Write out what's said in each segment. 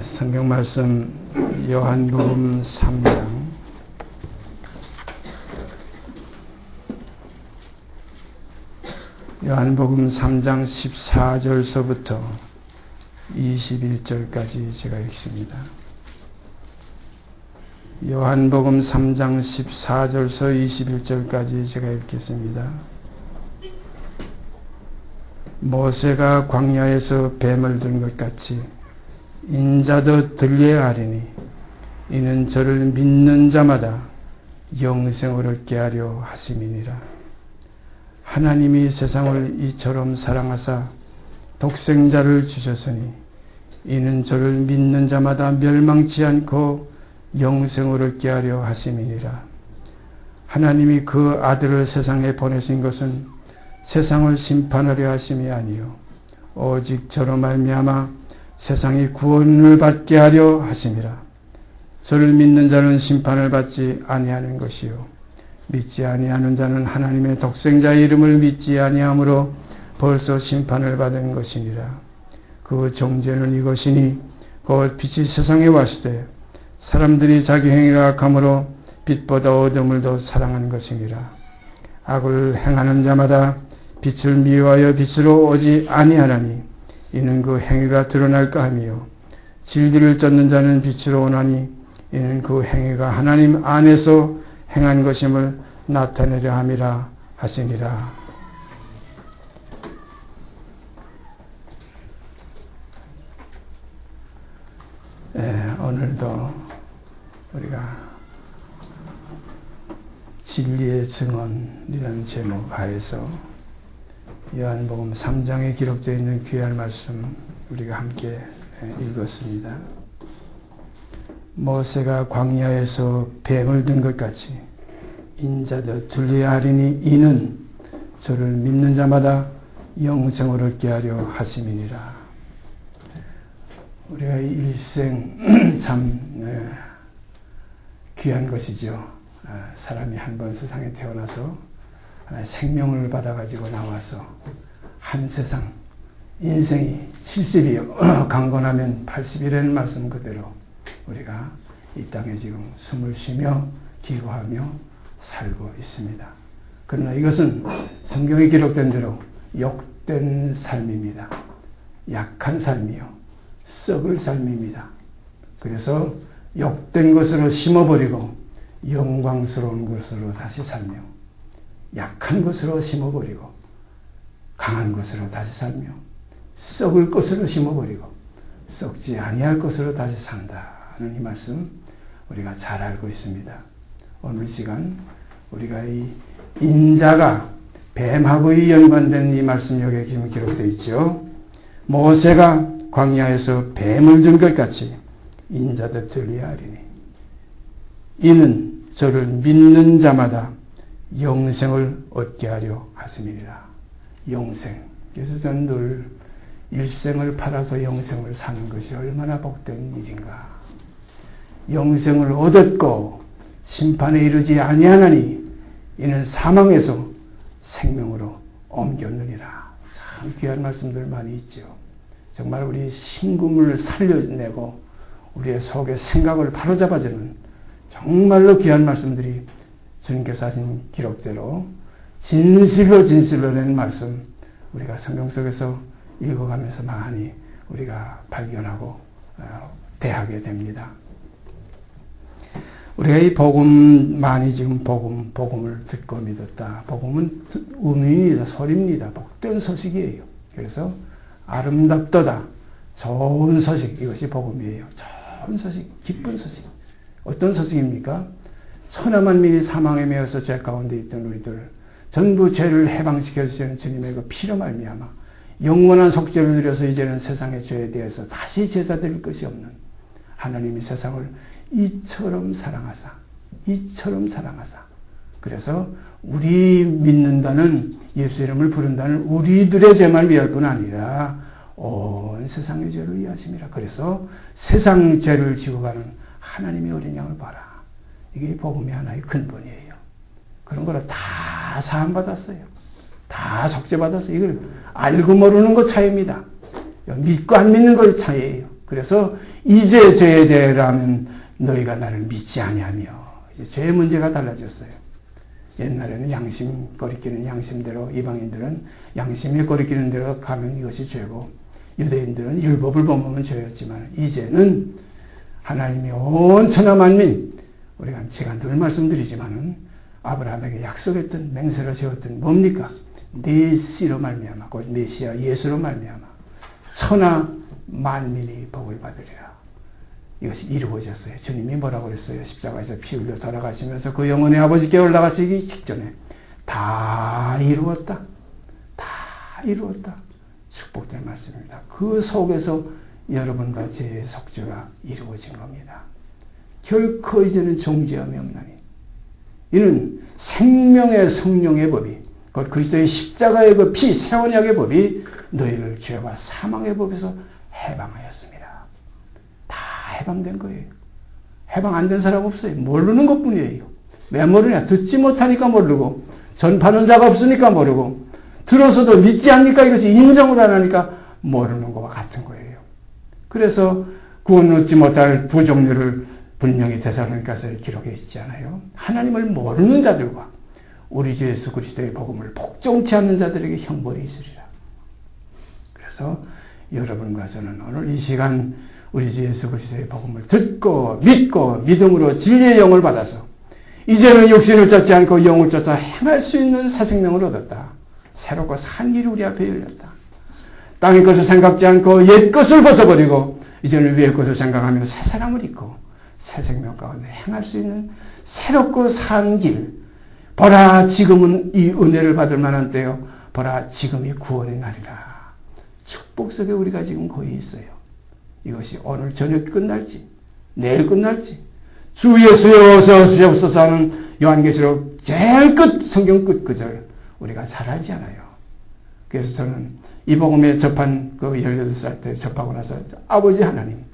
성경 말씀 요한복음 3장 요한복음 3장 14절서부터 21절까지 제가 읽습니다. 요한복음 3장 14절서 21절까지 제가 읽겠습니다. 모세가 광야에서 뱀을 든 것 같이 인자도 들려야 하리니 이는 저를 믿는 자마다 영생을 얻게 하려 하심이니라. 하나님이 세상을 이처럼 사랑하사 독생자를 주셨으니 이는 저를 믿는 자마다 멸망치 않고 영생을 얻게 하려 하심이니라. 하나님이 그 아들을 세상에 보내신 것은 세상을 심판하려 하심이 아니요 오직 저로 말미암아 세상이 구원을 받게 하려 하심이라. 저를 믿는 자는 심판을 받지 아니하는 것이요 믿지 아니하는 자는 하나님의 독생자의 이름을 믿지 아니하므로 벌써 심판을 받은 것이니라. 그 정죄는 이것이니 곧 빛이 세상에 왔을 때 사람들이 자기 행위가 악함으로 빛보다 어둠을 더 사랑한 것이니라. 악을 행하는 자마다 빛을 미워하여 빛으로 오지 아니하나니 이는 그 행위가 드러날까 하며 진리를 쫓는 자는 빛으로 오나니 이는 그 행위가 하나님 안에서 행한 것임을 나타내려 함이라 하시니라. 오늘도 우리가 진리의 증언이라는 제목 하에서 요한복음 3장에 기록되어 있는 귀한 말씀 우리가 함께 읽었습니다. 모세가 광야에서 뱀을 든 것 같이 인자도 들려야 하리니 이는 저를 믿는 자마다 영생을 얻게 하려 하심이니라. 우리가 일생 참 귀한 것이죠. 사람이 한 번 세상에 태어나서 생명을 받아가지고 나와서 한 세상 인생이 70이요 강건하면 80이라는 말씀 그대로 우리가 이 땅에 지금 숨을 쉬며 기도하며 살고 있습니다. 그러나 이것은 성경에 기록된 대로 욕된 삶입니다. 약한 삶이요 썩을 삶입니다. 그래서 욕된 것으로 심어버리고 영광스러운 것으로 다시 살며 약한 것으로 심어버리고 강한 것으로 다시 살며 썩을 것으로 심어버리고 썩지 아니할 것으로 다시 산다는 이 말씀 우리가 잘 알고 있습니다. 오늘 시간 우리가 이 인자가 뱀하고 연관된 이 말씀 여기에 지금 기록되어 있죠. 모세가 광야에서 뱀을 든 것 같이 인자도 들려야 하리니 이는 저를 믿는 자마다 영생을 얻게 하려 하심이니라. 영생. 그래서 저는 늘 일생을 팔아서 영생을 사는 것이 얼마나 복된 일인가. 영생을 얻었고 심판에 이르지 아니하나니 이는 사망에서 생명으로 옮겼느니라. 참 귀한 말씀들 많이 있죠. 정말 우리 신금을 살려내고 우리의 속의 생각을 바로잡아주는 정말로 귀한 말씀들이 주님께서 하신 기록대로 진실로 낸 말씀 우리가 성경 속에서 읽어가면서 많이 우리가 발견하고 대하게 됩니다. 우리가 이 복음 많이 지금 복음을 듣고 믿었다. 복음은 음인이다. 소리입니다. 복된 소식이에요. 그래서 아름답도다. 좋은 소식 이것이 복음이에요. 좋은 소식, 기쁜 소식. 어떤 소식입니까? 천하만민이 사망에 매여서 죄 가운데 있던 우리들 전부 죄를 해방시켜 주시는 주님의 그 피로 말미암아 영원한 속죄를 누려서 이제는 세상의 죄에 대해서 다시 제사드릴 것이 없는 하나님이 세상을 이처럼 사랑하사 그래서 우리 믿는다는 예수 이름을 부른다는 우리들의 죄만 위할 뿐 아니라 온 세상의 죄를 위하심이라. 그래서 세상 죄를 지고 가는 하나님의 어린 양을 봐라. 이게 복음의 하나의 근본이에요. 그런 거를 다 사함받았어요. 다 속죄받았어요. 이걸 알고 모르는 것 차이입니다. 믿고 안 믿는 것 차이예요. 그래서 이제 죄에 대하면 너희가 나를 믿지 아니하며 이제 죄의 문제가 달라졌어요. 옛날에는 양심 거리끼는 양심대로, 이방인들은 양심에 거리끼는 대로 가면 이것이 죄고, 유대인들은 율법을 범하면 죄였지만 이제는 하나님이 온 천하 만민, 우리가 제가 늘 말씀드리지만은 아브라함에게 약속했던, 맹세를 세웠던 뭡니까? 네 씨로 말미암아, 곧 메시아 예수로 말미암아 천하 만민이 복을 받으리라. 이것이 이루어졌어요. 주님이 뭐라고 그랬어요? 십자가에서 피 흘려 돌아가시면서 그 영혼의 아버지께 올라가시기 직전에 다 이루었다. 다 이루었다. 축복된 말씀입니다. 그 속에서 여러분과 제 속죄가 이루어진 겁니다. 결코 이제는 정죄함이 없나니 이는 생명의 성령의 법이, 곧 그리스도의 십자가의 그 피, 새 언약의 법이 너희를 죄와 사망의 법에서 해방하였습니다. 다 해방된 거예요. 해방 안 된 사람 없어요. 모르는 것뿐이에요. 왜 모르냐? 듣지 못하니까 모르고, 전파하는 자가 없으니까 모르고, 들어서도 믿지 않으니까, 이것이 인정을 안 하니까 모르는 것과 같은 거예요. 그래서 구원 얻지 못할 두 종류를 분명히 데살로니가서에 기록해 있지 않아요? 하나님을 모르는 자들과 우리 주 예수 그리스도의 복음을 복종치 않는 자들에게 형벌이 있으리라. 그래서 여러분과 저는 오늘 이 시간 우리 주 예수 그리스도의 복음을 듣고 믿고 믿음으로 진리의 영을 받아서 이제는 육신을 쫓지 않고 영을 쫓아 행할 수 있는 새 생명을 얻었다. 새롭고 산 길이 우리 앞에 열렸다. 땅의 것을 생각지 않고 옛 것을 벗어버리고 이제는 위의 것을 생각하며 새 사람을 입고 새 생명 가운데 행할 수 있는 새롭고 산 길. 보라, 지금은 이 은혜를 받을 만한 때요. 보라, 지금이 구원의 날이라. 축복 속에 우리가 지금 거의 있어요. 이것이 오늘 저녁 끝날지 내일 끝날지 주 예수여 어서 오시옵소서 하는 요한계시록 제일 끝 성경 끝 구절 우리가 잘 알지 않아요. 그래서 저는 이 복음에 접한 그 18살 때 접하고 나서 아버지 하나님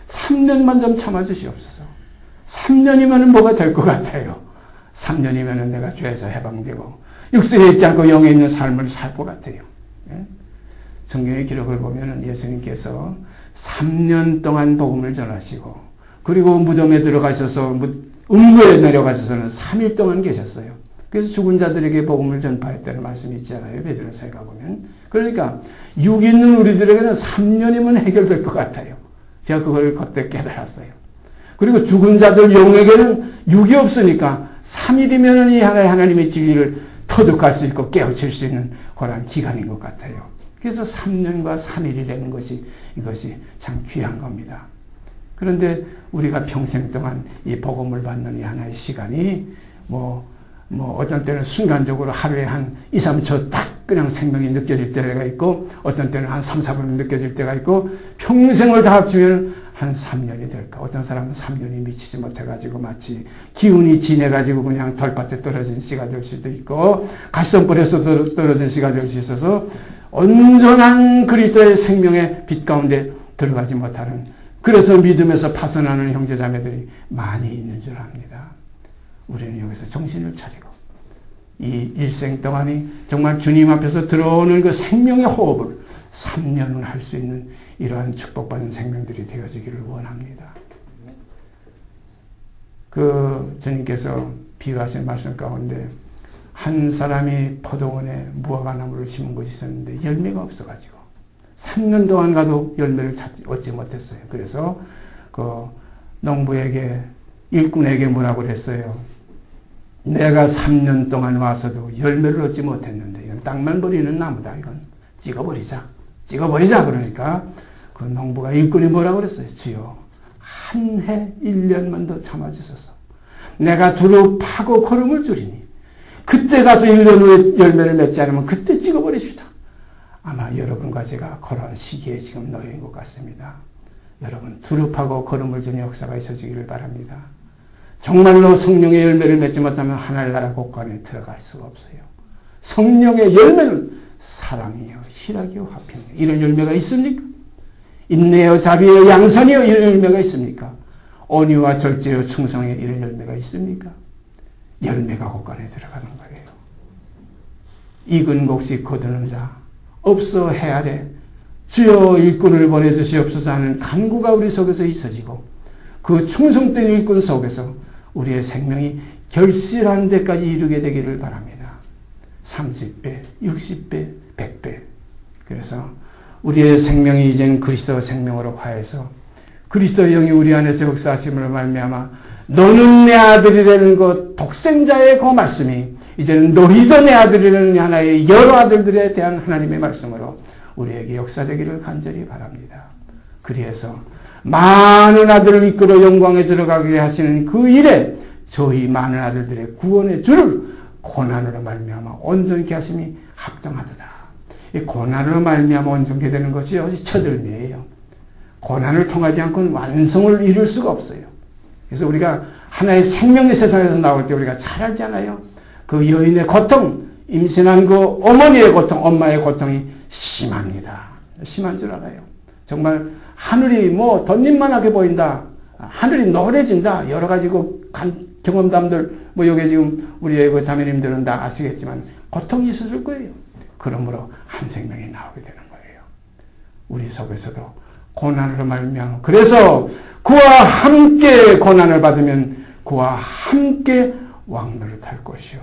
3년만 좀 참아주시옵소서. 3년이면 뭐가 될 것 같아요. 3년이면 내가 죄에서 해방되고 육신에 있지 않고 영에 있는 삶을 살 것 같아요. 성경의 기록을 보면 예수님께서 3년 동안 복음을 전하시고 그리고 무덤에 들어가셔서 음부에 내려가셔서는 3일 동안 계셨어요. 그래서 죽은 자들에게 복음을 전파했다는 말씀이 있잖아요. 베드로서에 가보면. 그러니까 육 있는 우리들에게는 3년이면 해결될 것 같아요. 제가 그걸 그때 깨달았어요. 그리고 죽은 자들 영에게는 육이 없으니까 3일이면 이 하나님의 진리를 터득할 수 있고 깨우칠 수 있는 그런 기간인 것 같아요. 그래서 3년과 3일이라는 것이 이것이 참 귀한 겁니다. 그런데 우리가 평생 동안 이 복음을 받는 이 하나의 시간이 어떤 때는 순간적으로 하루에 한 2, 3초 딱 그냥 생명이 느껴질 때가 있고 어떤 때는 한 3, 4분 느껴질 때가 있고 평생을 다 합치면 한 3년이 될까. 어떤 사람은 3년이 미치지 못해가지고 마치 기운이 진해가지고 그냥 덜밭에 떨어진 씨가 될 수도 있고 갓성벌에서 떨어진 씨가 될 수 있어서 온전한 그리스도의 생명의 빛 가운데 들어가지 못하는 그래서 믿음에서 파선하는 형제자매들이 많이 있는 줄 압니다. 우리는 여기서 정신을 차리고 이 일생 동안이 정말 주님 앞에서 들어오는 그 생명의 호흡을 3년은 할 수 있는 이러한 축복받은 생명들이 되어지기를 원합니다. 주님께서 비유하신 말씀 가운데 한 사람이 포도원에 무화과나무를 심은 곳이 있었는데 열매가 없어가지고 3년 동안 가도 열매를 얻지 못했어요. 그래서 그 농부에게 일꾼에게 뭐라고 그랬어요? 내가 3년 동안 와서도 열매를 얻지 못했는데 이건 땅만 버리는 나무다. 이건 찍어버리자. 그러니까 그 농부가 일꾼이 뭐라고 그랬어요? 주여 한 해 1년만 더 참아주소서. 내가 두루 파고 거름을 주리니 그때 가서 1년 후에 열매를 맺지 않으면 그때 찍어버리십시다. 아마 여러분과 제가 그런 시기에 지금 놓인 것 같습니다. 여러분 두루 파고 거름을 주는 역사가 있어지기를 바랍니다. 정말로 성령의 열매를 맺지 못하면 하늘나라 곳간에 들어갈 수가 없어요. 성령의 열매는 사랑이요, 희락이요, 화평이요. 이런 열매가 있습니까? 인내요, 자비요, 양선이요. 이런 열매가 있습니까? 온유와 절제요, 충성요. 이런 열매가 있습니까? 열매가 곳간에 들어가는 거예요. 익은 곡식 거두는 자, 없어 해아래 주여 일꾼을 보내주시옵소서 하는 간구가 우리 속에서 있어지고 그 충성된 일꾼 속에서 우리의 생명이 결실하는 데까지 이르게 되기를 바랍니다. 30배, 60배, 100배. 그래서 우리의 생명이 이제는 그리스도 생명으로 화해서 그리스도의 영이 우리 안에서 역사하심을 말미암아 너는 내 아들이라는 그 독생자의 그 말씀이 이제는 너희도 내 아들이라는 하나의 여러 아들들에 대한 하나님의 말씀으로 우리에게 역사되기를 간절히 바랍니다. 그래서 많은 아들을 이끌어 영광에 들어가게 하시는 그 일에 저희 많은 아들들의 구원의 줄을 고난으로 말미암아 온전케 하심이 합당하도다. 이 고난으로 말미암아 온전케 되는 것이 어디 첫을미예요. 고난을 통하지 않고는 완성을 이룰 수가 없어요. 그래서 우리가 하나의 생명의 세상에서 나올 때 우리가 잘 알잖아요. 그 여인의 고통, 임신한 그 어머니의 고통, 엄마의 고통이 심합니다. 심한 줄 알아요. 정말 하늘이 뭐 덧님만하게 보인다. 하늘이 노래진다. 여러 가지 그 경험담들, 뭐 여기 지금 우리의 그 자매님들은 다 아시겠지만 고통이 있었을 거예요. 그러므로 한 생명이 나오게 되는 거예요. 우리 속에서도 고난으로 말미암아 그래서 그와 함께 고난을 받으면 그와 함께 왕노릇 할 것이요.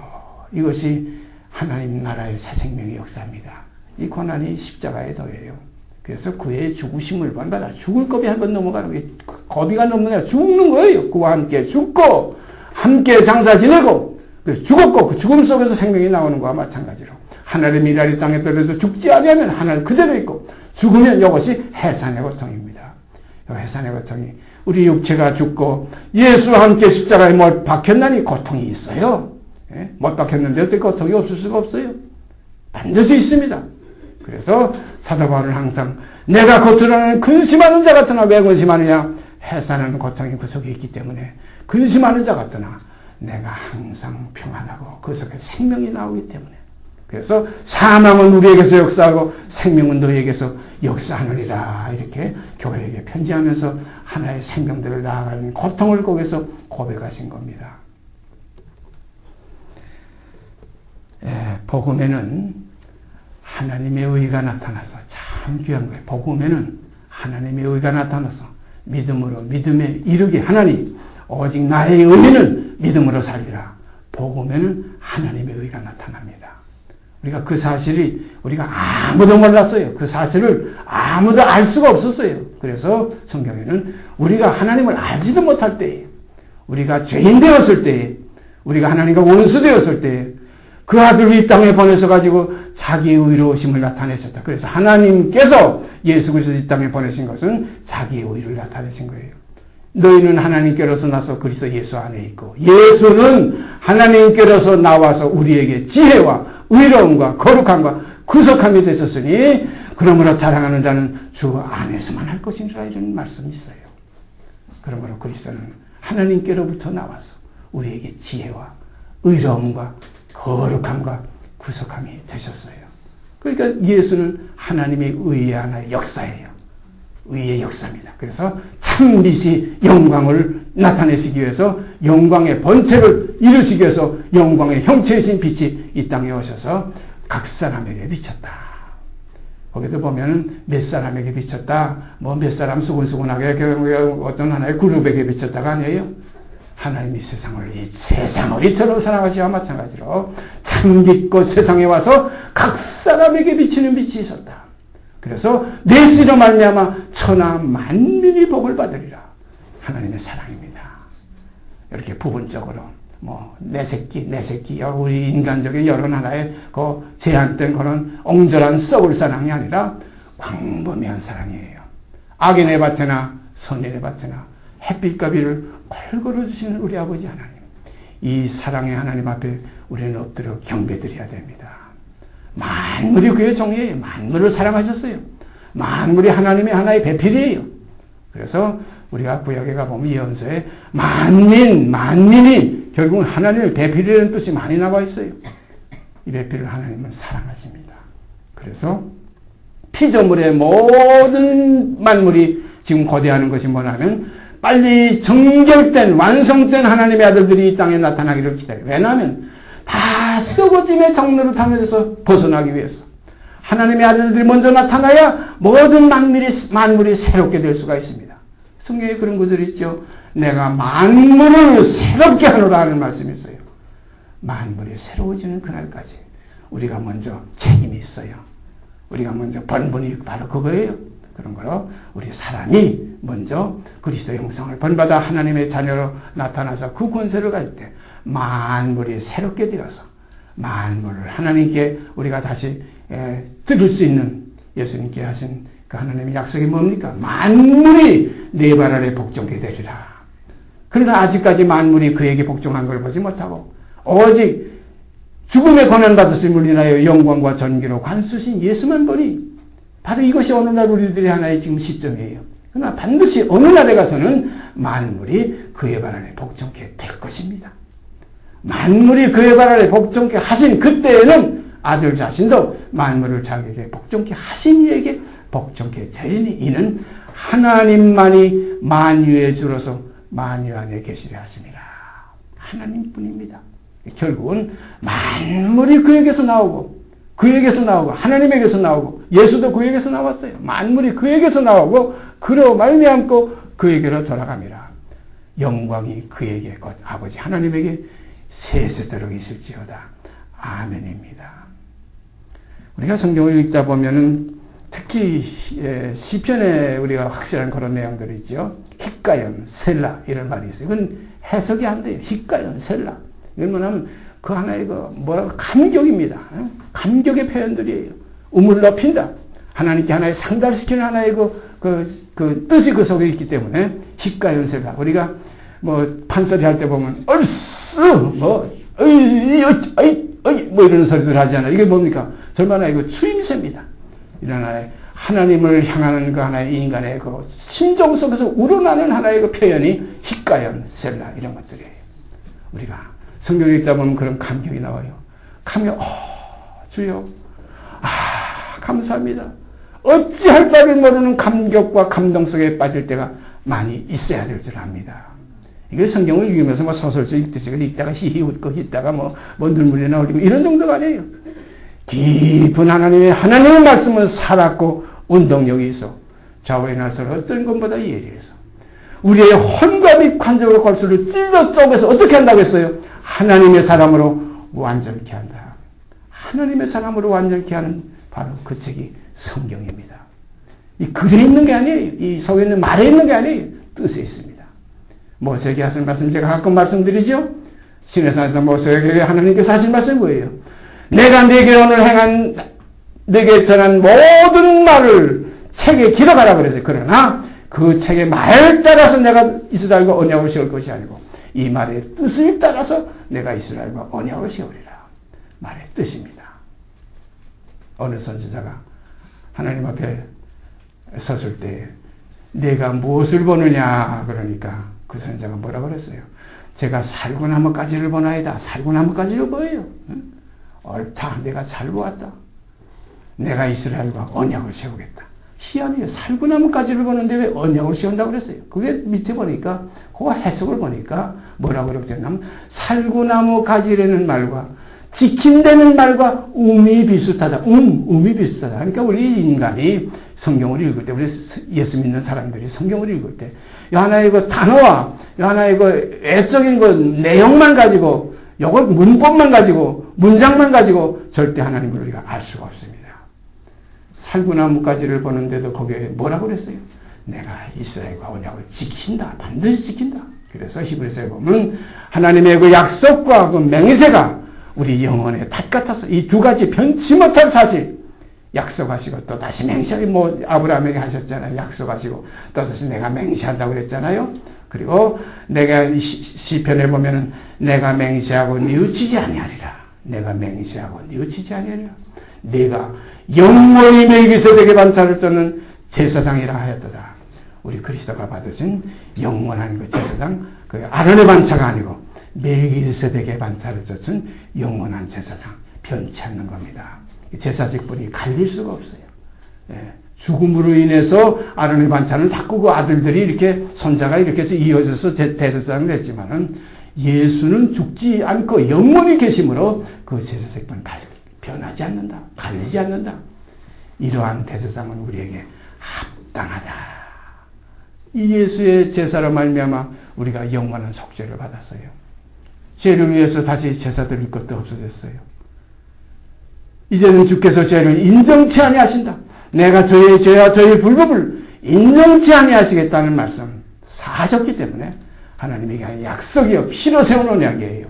이것이 하나님 나라의 새 생명의 역사입니다. 이 고난이 십자가의 도예요. 그래서 그의 죽으심을 본받아 죽을 겁이 한번 넘어가는 게 거비가 넘는 죽는 거예요. 그와 함께 죽고 함께 장사 지내고 죽었고 그 죽음 속에서 생명이 나오는 것과 마찬가지로 하늘의 미랄이 땅에 떨어져 죽지 아니하면 하늘 그대로 있고 죽으면 이것이 해산의 고통입니다. 해산의 고통이 우리 육체가 죽고 예수와 함께 십자가에 못 박혔나니 고통이 있어요. 못 박혔는데 어떻게 고통이 없을 수가 없어요. 반드시 있습니다. 그래서 사도 바울은 항상 내가 겉으로는 근심하는 자 같으나 왜 근심하느냐? 해산하는 고통이 그 속에 있기 때문에 근심하는 자 같으나 내가 항상 평안하고 그 속에 생명이 나오기 때문에 그래서 사망은 우리에게서 역사하고 생명은 너희에게서 역사하느니라 이렇게 교회에게 편지하면서 하나의 생명들을 나아가는 고통을 거기서 고백하신 겁니다. 복음에는 하나님의 의가 나타나서 참 귀한 거예요. 복음에는 하나님의 의가 나타나서 믿음으로 믿음에 이르게 하나님 오직 나의 의는 믿음으로 살리라. 복음에는 하나님의 의가 나타납니다. 우리가 그 사실이 우리가 아무도 몰랐어요. 그 사실을 아무도 알 수가 없었어요. 그래서 성경에는 우리가 하나님을 알지도 못할 때에 우리가 죄인 되었을 때에 우리가 하나님과 원수 되었을 때에 그 아들을 이 땅에 보내서 가지고 자기의 의로우심을 나타내셨다. 그래서 하나님께서 예수 그리스도 이 땅에 보내신 것은 자기의 의를 나타내신 거예요. 너희는 하나님께로서 나서 그리스도 예수 안에 있고 예수는 하나님께로서 나와서 우리에게 지혜와 의로움과 거룩함과 구속함이 되셨으니 그러므로 자랑하는 자는 주 안에서만 할 것이니라 이런 말씀이 있어요. 그러므로 그리스도는 하나님께로부터 나와서 우리에게 지혜와 의로움과 거룩함과 구속함이 되셨어요. 그러니까 예수는 하나님의 의의 하나의 역사예요. 의의 역사입니다. 그래서 참 빛이 영광을 나타내시기 위해서 영광의 본체를 이루시기 위해서 영광의 형체이신 빛이 이 땅에 오셔서 각 사람에게 비쳤다. 거기도 보면은 몇 사람에게 비쳤다. 뭐 몇 사람 수근수근하게 어떤 하나의 그룹에게 비쳤다가 아니에요. 하나님이 이 세상을 이처럼 사랑하시와 마찬가지로 참 빛고 세상에 와서 각 사람에게 비치는 빛이 있었다. 그래서 내 씨로 말미암아 천하 만민이 복을 받으리라. 하나님의 사랑입니다. 이렇게 부분적으로 뭐 내 새끼 우리 인간적인 여러 하나의 그 제한된 그런 옹졸한 썩을 사랑이 아니라 광범위한 사랑이에요. 악인의 밭에나 선인의 밭에나 햇빛과 비를 콜걸어 주시는 우리 아버지 하나님, 이 사랑의 하나님 앞에 우리는 엎드려 경배드려야 됩니다. 만물이 그의 종이에요. 만물을 사랑하셨어요. 만물이 하나님의 하나의 배필이에요. 그래서 우리가 구약에 가보면 예언서에 만민이 결국은 하나님의 배필이라는 뜻이 많이 나와 있어요. 이 배필을 하나님은 사랑하십니다. 그래서 피조물의 모든 만물이 지금 고대하는 것이 뭐냐면 빨리 정결된 완성된 하나님의 아들들이 이 땅에 나타나기를 기다려요. 왜냐하면 다 썩어짐의 정로를 타면서 벗어나기 위해서 하나님의 아들들이 먼저 나타나야 모든 만물이 새롭게 될 수가 있습니다. 성경에 그런 구절이 있죠. 내가 만물을 새롭게 하노라 하는 말씀이 있어요. 만물이 새로워지는 그날까지 우리가 먼저 책임이 있어요. 우리가 먼저 본분이 바로 그거예요. 그런 거로 우리 사람이 먼저 그리스도의 형상을 본받아 하나님의 자녀로 나타나서 그 권세를 가질 때 만물이 새롭게 되어서 만물을 하나님께 우리가 다시 들을 수 있는 예수님께 하신 그 하나님의 약속이 뭡니까? 만물이 네 발 아래 복종케 되리라. 그러나 아직까지 만물이 그에게 복종한 걸 보지 못하고 오직 죽음의 고난받으심을 인하여 영광과 존귀로 관수신 예수만 보니 바로 이것이 오늘날 우리들의 하나의 지금 시점이에요. 그러나 반드시 어느 날에 가서는 만물이 그의 발 아래 복종케 될 것입니다. 만물이 그의 발 아래 복종케 하신 그때에는 아들 자신도 만물을 자기에게 복종케 하신 이에게 복종케 되리니 이는 하나님만이 만유의 주로서 만유 안에 계시려 하심이라. 하나님뿐입니다. 결국은 만물이 그에게서 나오고 하나님에게서 나오고 예수도 그에게서 나왔어요. 만물이 그에게서 나오고 그로 말미암고 그에게로 돌아갑니다. 영광이 그에게 곧 아버지 하나님에게 세세토록 있을지어다. 아멘입니다. 우리가 성경을 읽다 보면은 특히 시편에 우리가 확실한 그런 내용들이 있죠. 히까연, 셀라 이런 말이 있어요. 이건 해석이 안 돼요. 히까연, 셀라. 이건 뭐냐면 그 하나의 감격입니다. 감격의 표현들이에요. 음을 높인다. 하나님께 하나의 상달시키는 하나의 그 뜻이 그 속에 있기 때문에 히까연, 셀라. 우리가 판소리 할 때 보면 얼쑤 이런 소리들 하잖아요. 이게 뭡니까? 절마나 이거 추임새입니다. 이런 하나의 하나님을 향하는 그 하나의 인간의 그 심정 속에서 우러나는 하나의 그 표현이 히까연, 셀라 이런 것들이에요. 우리가 성경을 읽다 보면 그런 감격이 나와요. 주여, 감사합니다. 어찌할 바를 모르는 감격과 감동 속에 빠질 때가 많이 있어야 될 줄 압니다. 이게 성경을 읽으면서 소설서 읽듯이 읽다가 히히 웃고 있다가 눈물이 나오고 이런 정도가 아니에요. 깊은 하나님의 말씀은 살았고 운동력이 있어 좌우의 날서를 어떤 것보다 예리해서 우리의 혼과 및 관절과 골수를 찔러 쪼개서 어떻게 한다고 했어요? 하나님의 사람으로 완전케 한다. 하나님의 사람으로 완전케 하는 바로 그 책이 성경입니다. 이 글에 있는 게 아니에요. 이 속에 있는 말에 있는 게 아니에요. 뜻에 있습니다. 모세에게 하신 말씀 제가 가끔 말씀드리죠. 시내산에서 모세에게 하나님께서 하신 말씀이 뭐예요? 내가 네게 오늘 행한 네게 전한 모든 말을 책에 기록하라 그랬어요. 그러나 그 책의 말 따라서 내가 이스라엘과 언약을 세울 것이 아니고 이 말의 뜻을 따라서 내가 이스라엘과 언약을 세우리라. 말의 뜻입니다. 어느 선지자가 하나님 앞에 섰을 때 내가 무엇을 보느냐 그러니까 그 선지자가 뭐라고 그랬어요? 제가 살구나무가지를 보나이다. 살구나무가지를 뭐예요? 옳다. 내가 잘 보았다. 내가 이스라엘과 언약을 세우겠다. 희한해요. 살구나무가지를 보는데 왜 언약을 세운다고 그랬어요? 그게 밑에 보니까 그 해석을 보니까 뭐라고 그렇게 했냐면 살구나무가지라는 말과 지킨다는 말과 um이 비슷하다. um이 비슷하다. 그러니까 우리 인간이 성경을 읽을 때, 우리 예수 믿는 사람들이 성경을 읽을 때, 이 하나의 그 단어와 이 하나의 그 애적인 그 내용만 가지고, 요걸 문법만 가지고, 문장만 가지고 절대 하나님을 우리가 알 수가 없습니다. 살구나무가지를 보는데도 거기에 뭐라고 그랬어요? 내가 이스라엘과 언약을 지킨다. 반드시 지킨다. 그래서 히브리서에 보면 하나님의 그 약속과 그 맹세가 우리 영혼의 닷 같아서 이 두 가지 변치 못할 사실 약속하시고 또 다시 맹세하고 아브라함에게 하셨잖아요. 약속하시고 또 다시 내가 맹세한다고 그랬잖아요. 그리고 내가 시편에 보면은 내가 맹세하고 뉘우치지 아니하리라. 내가 맹세하고 뉘우치지 아니하리라. 내가 영원히 멜기세덱의 반차를 쫓는 제사장이라 하였도다. 우리 그리스도가 받으신 영원한 그 제사장, 그 아론의 반차가 아니고 멜기세덱의 반차를 쫓은 영원한 제사장, 변치 않는 겁니다. 제사직분이 갈릴 수가 없어요. 죽음으로 인해서 아론의 반차는 자꾸 그 아들들이 이렇게 손자가 이렇게 해서 이어져서 대제사장을 했지만은 예수는 죽지 않고 영원히 계심으로 그 제사직분 변하지 않는다. 갈리지 않는다. 이러한 대제사장은 우리에게 합당하다. 이 예수의 제사로 말미암아 우리가 영원한 속죄를 받았어요. 죄를 위해서 다시 제사 드릴 것도 없어졌어요. 이제는 주께서 죄를 인정치 아니하신다. 내가 저의 죄와 저의 불법을 인정치 아니하시겠다는 말씀 사셨기 때문에 하나님에게 약속이요, 피로 세운 언약이에요.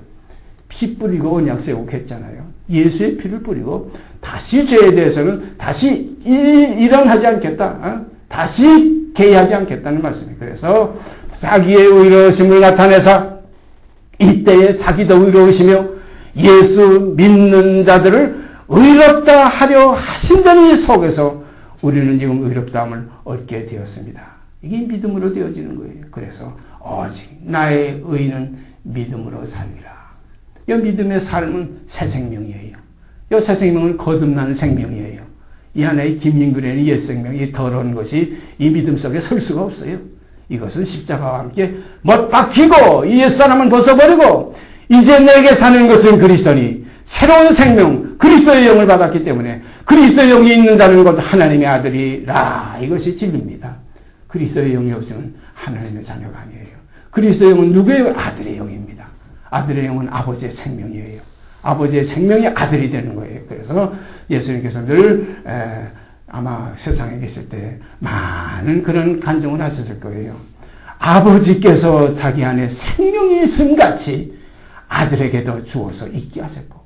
피 뿌리고 언약 세우고 했잖아요. 예수의 피를 뿌리고 다시 죄에 대해서는 다시 일어나지 않겠다. 다시 개의하지 않겠다는 말씀이에요. 그래서 자기의 의로우심을 나타내사 이때에 자기도 의로우시며 예수 믿는 자들을 의롭다 하려 하신다는 이 속에서 우리는 지금 의롭다함을 얻게 되었습니다. 이게 믿음으로 되어지는 거예요. 그래서 오직 나의 의는 믿음으로 살리라. 이 믿음의 삶은 새 생명이에요. 이 새 생명은 거듭나는 생명이에요. 이 하나의 김인근의 옛 생명이 더러운 것이 이 믿음 속에 설 수가 없어요. 이것은 십자가와 함께 못 박히고 이 옛사람은 벗어버리고 이제 내게 사는 것은 그리스도니 새로운 생명 그리스도의 영을 받았기 때문에 그리스도의 영이 있는 자는 곧 하나님의 아들이라. 이것이 진리입니다. 그리스도의 영이 없으면 하나님의 자녀가 아니에요. 그리스도의 영은 누구예요? 아들의 영입니다. 아들의 영은 아버지의 생명이에요. 아버지의 생명이 아들이 되는 거예요. 그래서 예수님께서 늘 아마 세상에 계실 때 많은 그런 간증을 하셨을 거예요. 아버지께서 자기 안에 생명이 있음같이 아들에게도 주어서 있게 하셨고,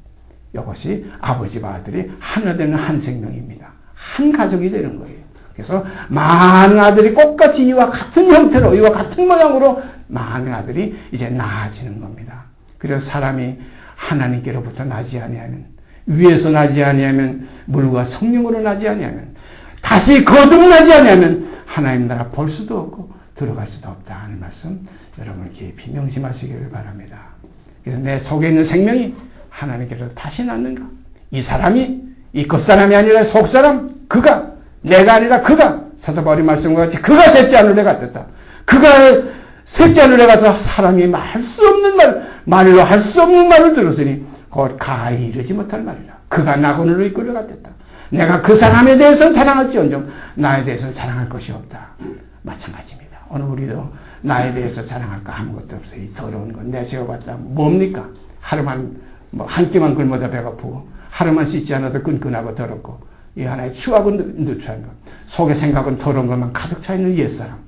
이것이 아버지와 아들이 하나 되는 한 생명입니다. 한 가족이 되는 거예요. 그래서 많은 아들이 똑같이 이와 같은 형태로, 이와 같은 모양으로 많은 아들이 이제 나아지는 겁니다. 그래서 사람이 하나님께로부터 나지 아니하면, 위에서 나지 아니하면, 물과 성령으로 나지 아니하면, 다시 거듭나지 아니하면 하나님 나라 볼 수도 없고 들어갈 수도 없다 하는 말씀 여러분 깊이 명심하시기를 바랍니다. 그래서 내 속에 있는 생명이 하나님께로 다시 낳는가? 이 사람이 이 겉사람이 아니라 속사람, 그가 내가 아니라 그가, 사도 바울이 말씀과 같이 그가 셋째 하늘에 갔다. 그가 셋째 하늘에 가서 사람이 말 수 없는 말로 할 수 없는 말을 들었으니 곧 가히 이르지 못할 말이라. 그가 낙원으로 이끌어 갔다. 내가 그 사람에 대해서는 자랑할지언정 나에 대해서는 자랑할 것이 없다. 마찬가지입니다. 오늘 우리도 나에 대해서 자랑할 거 아무것도 없어요. 이 더러운 건 내세워봤자 뭡니까? 하루만 한 끼만 굶어도 배고프고 하루만 씻지 않아도 끈끈하고 더럽고 이 하나의 추하고 누추한 것, 속에 생각은 더러운 것만 가득 차 있는 옛사람,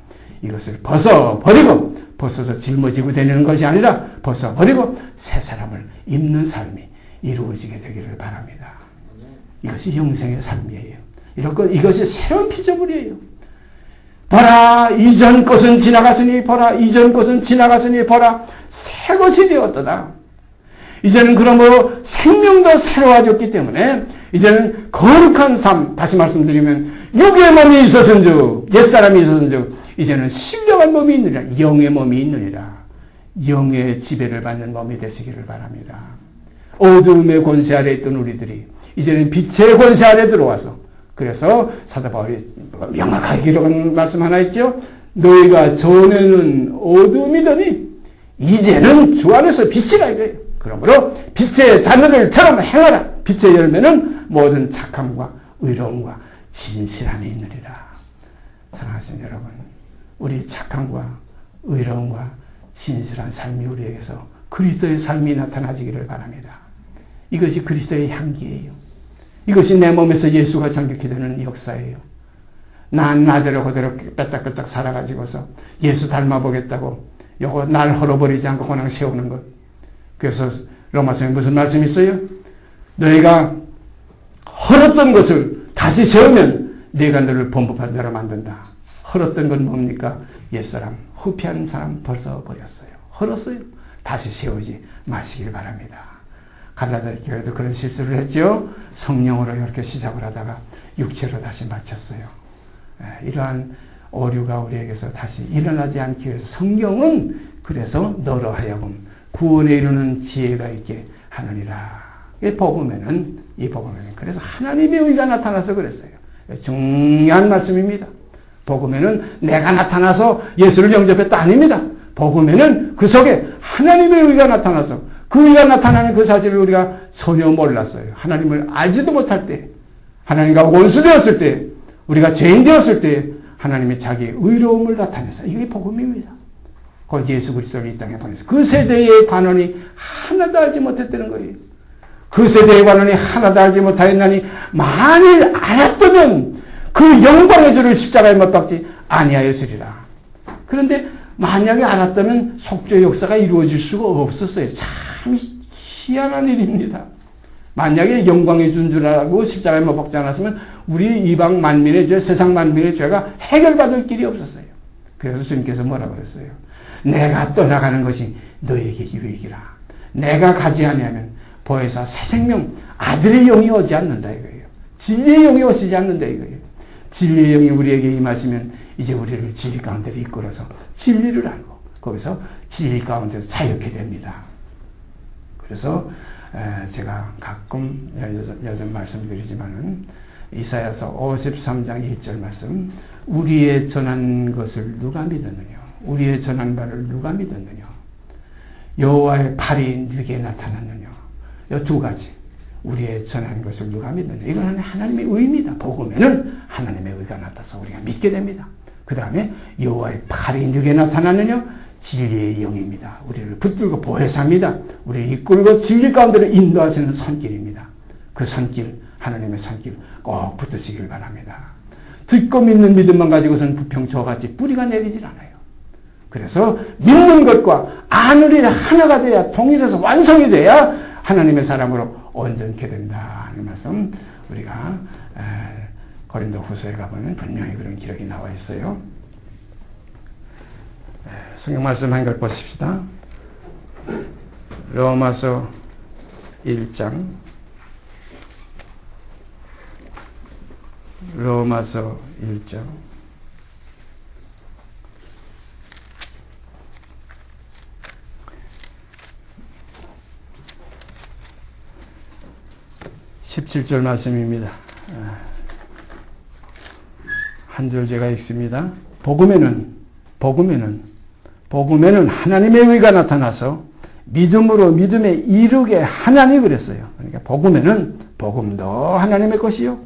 이것을 벗어버리고, 벗어서 짊어지고 다니는 것이 아니라 벗어버리고 새 사람을 입는 삶이 이루어지게 되기를 바랍니다. 이것이 영생의 삶이에요. 이것이 새로운 피조물이에요. 보라, 이전 것은 지나갔으니 보라, 이전 것은 지나갔으니 보라, 새 것이 되었도다. 이제는 그러므로 생명도 새로워졌기 때문에 이제는 거룩한 삶, 다시 말씀드리면 육의 몸이 있었은즉, 옛사람이 있었은즉 이제는 신령한 몸이 있느니라. 영의 몸이 있느니라. 영의 지배를 받는 몸이 되시기를 바랍니다. 어두움의 권세 아래 있던 우리들이 이제는 빛의 권세 아래 들어와서, 그래서 사도 바울이 명확하게 기록한 말씀 하나 있죠. 너희가 전에는 어둠이더니 이제는 주 안에서 빛이라 이거예요. 그러므로 빛의 자녀들처럼 행하라. 빛의 열매는 모든 착함과 의로움과 진실함이 있느니라. 사랑하시는 여러분, 우리 착함과 의로움과 진실한 삶이 우리에게서 그리스도의 삶이 나타나지기를 바랍니다. 이것이 그리스도의 향기예요. 이것이 내 몸에서 예수가 정결케 되는 역사예요. 난 나대로 그대로 빼딱빼딱 살아가지고서 예수 닮아보겠다고 요거 날 헐어버리지 않고 그냥 세우는 것. 그래서 로마서에 무슨 말씀이 있어요? 너희가 헐었던 것을 다시 세우면 네가 너를 범법한 자로 만든다. 헐었던 건 뭡니까? 옛사람, 후피하는 사람 벌써 버렸어요. 헐었어요. 다시 세우지 마시길 바랍니다. 갈라디아 교회도 그런 실수를 했죠. 성령으로 이렇게 시작을 하다가 육체로 다시 마쳤어요. 이러한 오류가 우리에게서 다시 일어나지 않기 위해서 성경은 그래서 너로 하여금 구원에 이르는 지혜가 있게 하느니라. 이 복음에는 그래서 하나님의 의가 나타나서 그랬어요. 중요한 말씀입니다. 복음에는 내가 나타나서 예수를 영접했다 아닙니다. 복음에는 그 속에 하나님의 의가 나타나서 그 의가 나타나는 그 사실을 우리가 전혀 몰랐어요. 하나님을 알지도 못할 때, 하나님과 원수되었을 때, 우리가 죄인 되었을 때 하나님이 자기의 의로움을 나타내서 이게 복음입니다. 곧 예수 그리스도를 이 땅에 보내서 그 세대의 관원이 하나도 알지 못했다는 거예요. 그 세대의 관원이 하나도 알지 못하였나니 만일 알았다면 그 영광의 주를 십자가에 못 박지 아니하였으리라. 그런데 만약에 알았다면 속죄의 역사가 이루어질 수가 없었어요. 참 희한한 일입니다. 만약에 영광의 준 줄 알고 십자가에 못 박지 않았으면 우리 이방 만민의 죄, 세상 만민의 죄가 해결받을 길이 없었어요. 그래서 주님께서 뭐라고 그랬어요? 내가 떠나가는 것이 너에게 유익이라. 내가 가지 아니하면 보혜사 새 생명 아들의 영이 오지 않는다 이거예요. 진리의 영이 오시지 않는다 이거예요. 진리의 영이 우리에게 임하시면 이제 우리를 진리 가운데로 이끌어서 진리를 알고 거기서 진리 가운데서 자유케 됩니다. 그래서 제가 가끔 여전 말씀드리지만은 이사야서 53장 1절 말씀, 우리의 전한 것을 누가 믿었느냐, 우리의 전한 바를 누가 믿었느냐, 여호와의 팔이 누게 나타났느냐. 이 두 가지, 우리의 전한 것을 누가 믿느냐, 이건 하나님의 의입니다. 복음에는 하나님의 의가 나타나서 우리가 믿게 됩니다. 그 다음에 여호와의 팔이 누게 나타났느냐, 진리의 영입니다. 우리를 붙들고 보혜사입니다. 우리를 이끌고 진리 가운데로 인도하시는 손길입니다. 그 손길, 하나님의 손길 꼭 붙으시길 바랍니다. 듣고 믿는 믿음만 가지고서는 부평초같이 뿌리가 내리질 않아요. 그래서 믿는 것과 아는 일이 하나가 돼야, 통일해서 완성이 돼야 하나님의 사람으로 온전케 된다 하는 말씀, 우리가 고린도 후서에 가보면 분명히 그런 기록이 나와 있어요. 성경 말씀 한 걸 보십시다. 로마서 1장, 로마서 1장 17절 말씀입니다. 한 절 제가 읽습니다. 복음에는 하나님의 의가 나타나서 믿음으로 믿음에 이르게 하나니 그랬어요. 그러니까 복음도 하나님의 것이요,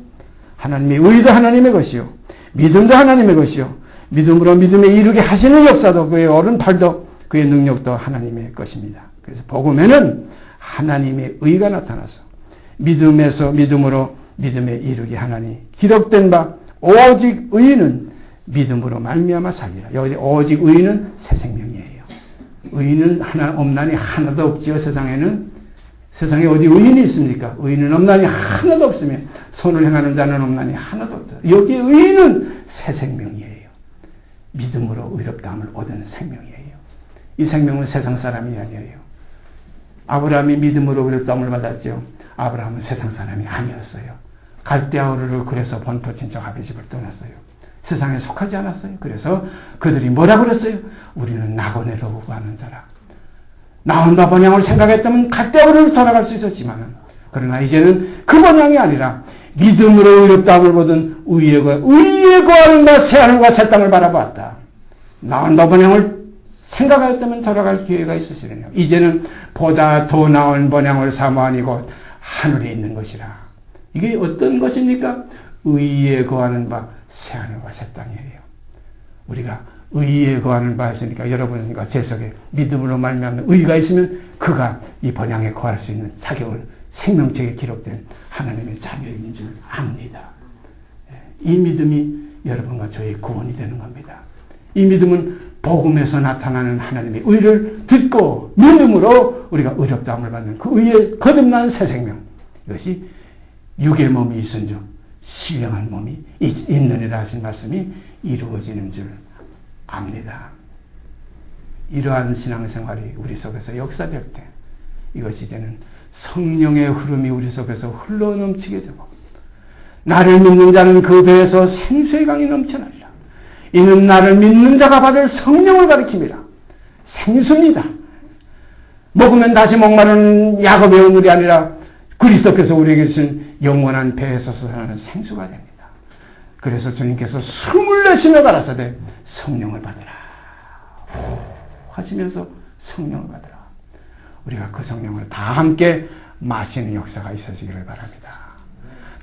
하나님의 의도 하나님의 것이요, 믿음도 하나님의 것이요, 믿음으로 믿음에 이르게 하시는 역사도, 그의 오른팔도 그의 능력도 하나님의 것입니다. 그래서 복음에는 하나님의 의가 나타나서 믿음에서 믿음으로 믿음에 이르게 하나니 기록된 바 오직 의인은 믿음으로 말미암아 살리라. 여기 오직 의인은 새 생명이에요. 의인은 없나니 하나도 없지요. 세상에 어디 의인이 있습니까? 의인은 없나니 하나도 없으며 선을 행하는 자는 없나니 하나도 없다. 여기 의인은 새 생명이에요. 믿음으로 의롭다함을 얻은 생명이에요. 이 생명은 세상 사람이 아니에요. 아브라함이 믿음으로 의롭다함을 받았죠. 아브라함은 세상 사람이 아니었어요. 갈대아우르를 그래서 본토 친척 아비집을 떠났어요. 세상에 속하지 않았어요. 그래서 그들이 뭐라 그랬어요? 우리는 나고네로 가는 자라. 나온다 번향을 생각했다면 갈대아우르로 돌아갈 수 있었지만, 그러나 이제는 그 번향이 아니라 믿음으로 의롭다함을 받은 의에 거하는 바 새하늘과 새 땅을 바라보았다. 나온다 번향을 생각하였다면 돌아갈 기회가 있으시려냐. 이제는 보다 더 나은 번향을 사모하니 곧 하늘에 있는 것이라. 이게 어떤 것입니까? 의에 거하는 바 새하늘과 새 땅이에요. 우리가 의에 거하는 바 했으니까 여러분과 제 속에 믿음으로 말미암는 의가 있으면 그가 이 번향에 거할 수 있는 자격을 생명책에 기록된 하나님의 자녀인 줄 압니다. 이 믿음이 여러분과 저의 구원이 되는 겁니다. 이 믿음은 복음에서 나타나는 하나님의 의를 듣고 믿음으로 우리가 의롭다함을 받는 그 의에 거듭난 새 생명, 이것이 육의 몸이 있은 줄 신령한 몸이 있느니라 하신 말씀이 이루어지는 줄 압니다. 이러한 신앙생활이 우리 속에서 역사될 때 이것이 이제는 성령의 흐름이 우리 속에서 흘러넘치게 되고, 나를 믿는 자는 그 배에서 생수의 강이 넘쳐나리라. 이는 나를 믿는 자가 받을 성령을 가리킵니다. 생수입니다. 먹으면 다시 목마르는 야곱의 우물이 아니라 그리스도께서 우리에게 주신 영원한 배에서 솟아나는 생수가 됩니다. 그래서 주님께서 숨을 내쉬며 가라사대 성령을 받으라 하시면서 성령을 받으라. 우리가 그 성령을 다 함께 마시는 역사가 있어지기를 바랍니다.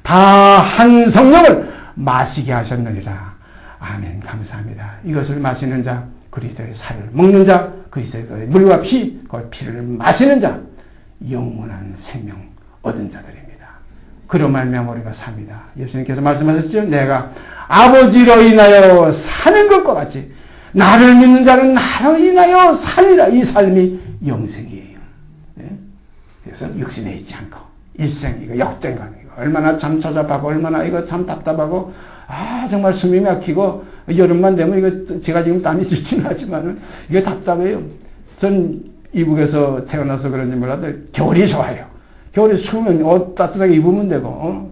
다 한 성령을 마시게 하셨느니라. 아멘. 감사합니다. 이것을 마시는 자, 그리스도의 살을 먹는 자, 그리스도의 물과 피, 그 피를 마시는 자, 영원한 생명 얻은 자들입니다. 그로 말미암아 우리가 삽니다. 예수님께서 말씀하셨죠. 내가 아버지로 인하여 사는 것과 같이 나를 믿는 자는 나로 인하여 살리라. 이 삶이 영생이에요. 네? 그래서 육신에 있지 않고 일생 이거 역den감 이거 얼마나 참 찾아봐고 얼마나 이거 참 답답하고 정말 숨이 막히고 여름만 되면 이거 제가 지금 땀이 질지는 하지만은 이게 답답해요. 전 이북에서 태어나서 그런지 몰라도 겨울이 좋아요. 겨울에 추우면 옷 따뜻하게 입으면 되고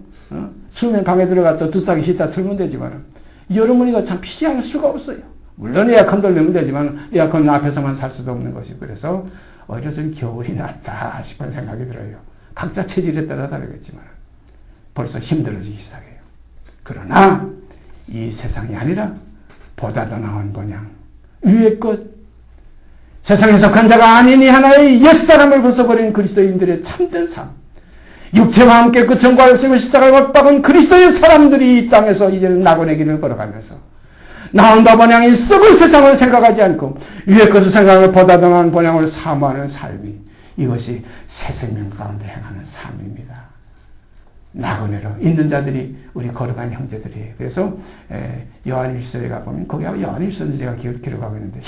추우면 방에 들어가서 두싹이 히터 틀면 되지만 여름은 이거 참 피지 않을 수가 없어요. 물론 에어컨 돌리면 되지만 에어컨 앞에서만 살 수도 없는 것이고 그래서 오히려 좀 겨울이 낫다 싶은 생각이 들어요. 각자 체질에 따라 다르겠지만 벌써 힘들어지기 시작해요. 그러나 이 세상이 아니라 보다 더 나은 본향 위의 것 세상에 속한 자가 아니니 하나의 옛사람을 벗어버린 그리스도인들의 참된 삶 육체와 함께 그 천과 열심을 십자가에 못 박은 그리스도의 사람들이 이 땅에서 이제는 낙원의 길을 걸어가면서 나은 바 본향이 썩을 세상을 생각하지 않고 위의 것을 생각하고 보다 더 나은 본향을 사모하는 삶이 이것이 새 생명 가운데 행하는 삶입니다. 낙원으로 있는 자들이 우리 거룩한 형제들이에요. 그래서 요한일서에 가보면 거기 요한일서는 제가 기록하고 있는데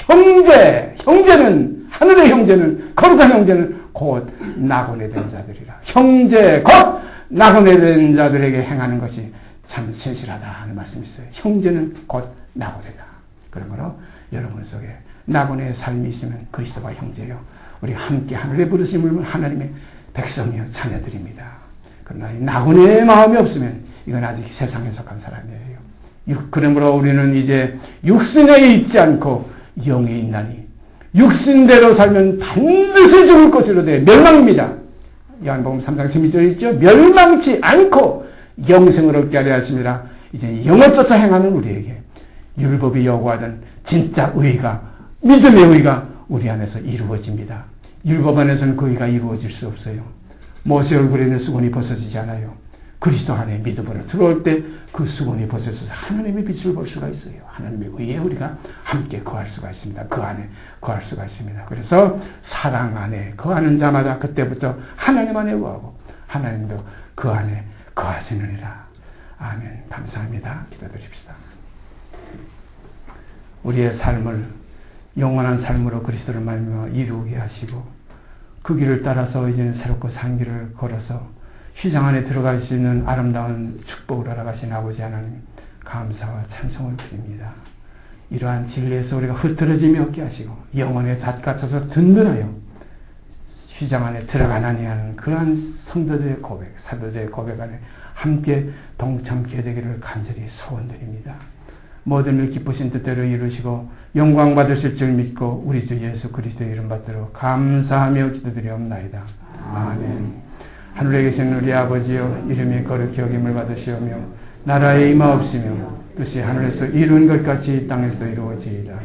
형제는 하늘의 형제는 거룩한 형제는 곧 낙원에 된 자들이라. 형제 곧 낙원에 된 자들에게 행하는 것이 참 신실하다 하는 말씀이 있어요. 형제는 곧 낙원이다. 그러므로 여러분 속에 낙원의 삶이 있으면 그리스도와 형제요. 우리 함께 하늘에 부르심을 하나님의 백성이요 자녀들입니다. 그러나 낙원의 마음이 없으면 이건 아직 세상에 속한 사람이에요. 그러므로 우리는 이제 육신에 있지 않고 영에 있나니 육신대로 살면 반드시 죽을 것이로되 멸망입니다. 요한복음 3장 12절에 있죠. 멸망치 않고 영생을 얻게 하려 하십니다. 이제 영을 쫓아 행하는 우리에게 율법이 요구하던 진짜 의가 믿음의 의가 우리 안에서 이루어집니다. 율법 안에서는 그 의가 이루어질 수 없어요. 모세 얼굴에는 수건이 벗어지지 않아요. 그리스도 안에 믿음으로 들어올 때 그 수건이 벗어져서 하나님의 빛을 볼 수가 있어요. 하나님의 의에 우리가 함께 거할 수가 있습니다. 그 안에 거할 수가 있습니다. 그래서 사랑 안에 거하는 자마다 그때부터 하나님 안에 거하고 하나님도 그 안에 거하시느니라. 아멘. 감사합니다. 기도드립시다. 우리의 삶을 영원한 삶으로 그리스도를 말미암아 이루게 하시고 그 길을 따라서 이제는 새롭고 산 길을 걸어서 휘장 안에 들어갈 수 있는 아름다운 축복을 허락하신 아버지 하나님 감사와 찬송을 드립니다. 이러한 진리에서 우리가 흐트러짐이 없게 하시고 영혼에 닫갇혀서 든든하여 휘장 안에 들어가나니 하는 그러한 성도들의 고백, 사도들의 고백 안에 함께 동참케 되기를 간절히 소원드립니다. 모든 일 기쁘신 뜻대로 이루시고 영광 받으실 줄 믿고 우리 주 예수 그리스도의 이름 받들어 감사하며 기도드리옵나이다. 아멘. 하늘에 계신 우리 아버지여 이름이 거룩히 여김을 받으시오며 나라에 임하옵시며 뜻이 하늘에서 이룬 것 같이 땅에서도 이루어지이다.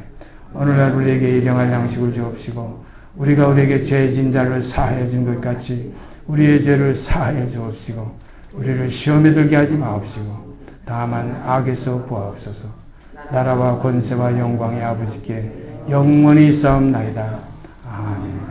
오늘날 우리에게 일용할 양식을 주옵시고 우리가 우리에게 죄진 자를 사하여 준 것 같이 우리의 죄를 사하여 주옵시고 우리를 시험에 들게 하지 마옵시고 다만 악에서 구하옵소서. 나라와 권세와 영광의 아버지께 영원히 싸움나이다. 아멘.